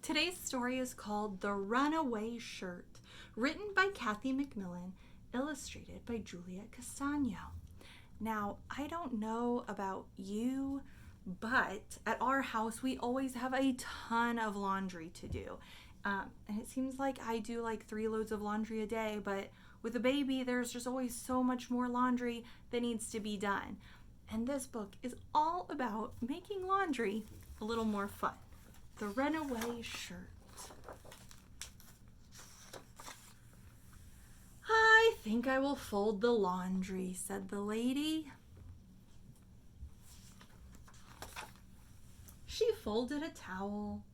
Today's story is called The Runaway Shirt, written by MacMillan, illustrated by Juliet Castano. Now, I don't know about you, but at our house, we always have a ton of laundry to do. And it seems like I do like 3 loads of laundry a day, but with a baby, there's just always so much more laundry that needs to be done. And this book is all about making laundry a little more fun. The Runaway Shirt. I think I will fold the laundry, said the lady. She folded a towel,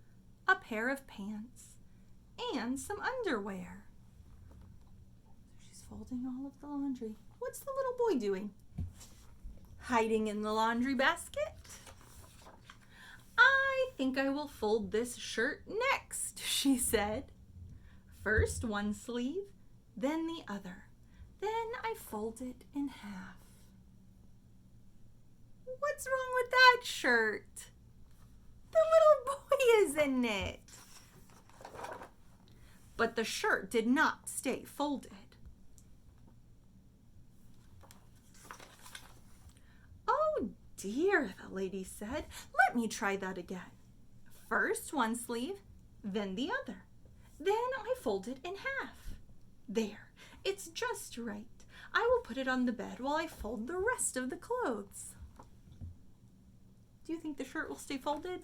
a pair of pants, and some underwear. So she's folding all of the laundry. What's the little boy doing? Hiding in the laundry basket? I think I will fold this shirt next, she said. First one sleeve, then the other. Then I fold it in half. What's wrong with that shirt? The little boy is in it. But the shirt did not stay folded. Oh dear, the lady said. Let me try that again. First one sleeve, then the other. Then I fold it in half. There, it's just right. I will put it on the bed while I fold the rest of the clothes. Do you think the shirt will stay folded?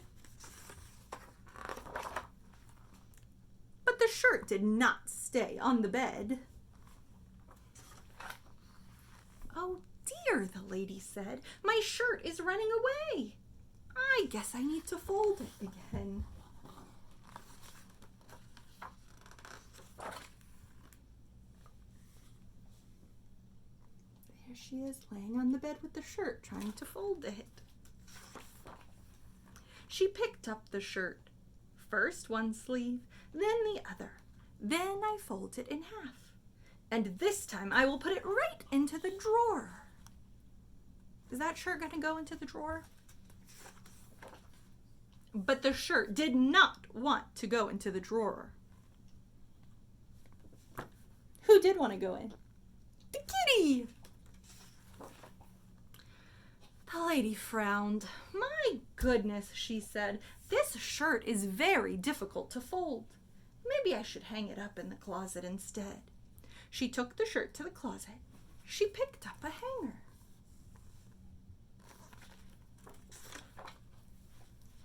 But the shirt did not stay on the bed. Oh dear, the lady said, my shirt is running away. I guess I need to fold it again. There she is, laying on the bed with the shirt, trying to fold it. She picked up the shirt. First one sleeve, then the other. Then I fold it in half. And this time I will put it right into the drawer. Is that shirt going to go into the drawer? But the shirt did not want to go into the drawer. Who did want to go in? The kitty! The lady frowned. My goodness, she said, this shirt is very difficult to fold. Maybe I should hang it up in the closet instead. She took the shirt to the closet. She picked up a hanger.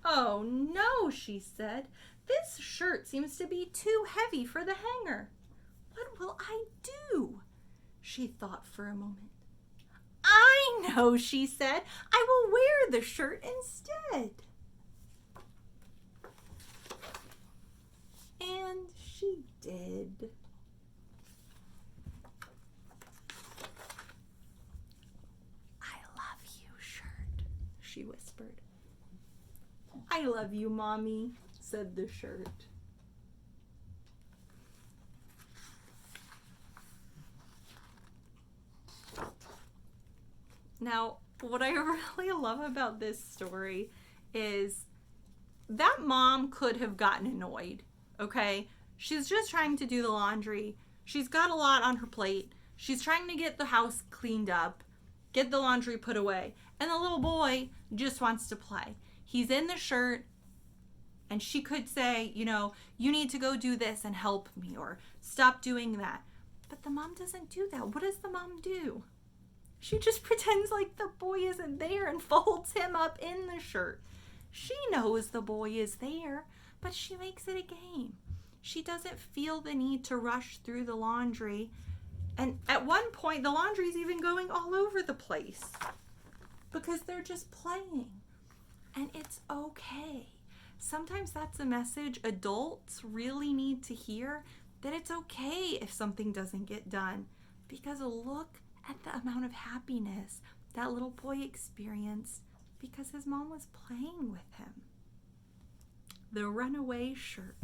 Oh no, she said. This shirt seems to be too heavy for the hanger. What will I do? She thought for a moment. I know, she said. I will wear the shirt instead. And she did. I love you, shirt, she whispered. I love you, Mommy, said the shirt. Now, what I really love about this story is that mom could have gotten annoyed, okay? She's just trying to do the laundry. She's got a lot on her plate. She's trying to get the house cleaned up, get the laundry put away, and the little boy just wants to play. He's in the shirt, and she could say, you know, you need to go do this and help me, or stop doing that. But the mom doesn't do that. What does the mom do? She just pretends like the boy isn't there and folds him up in the shirt. She knows the boy is there, but she makes it a game. She doesn't feel the need to rush through the laundry. And at one point, the laundry's even going all over the place because they're just playing. And it's okay. Sometimes that's a message adults really need to hear, that it's okay if something doesn't get done. Because look at the amount of happiness that little boy experienced because his mom was playing with him. The Runaway Shirt.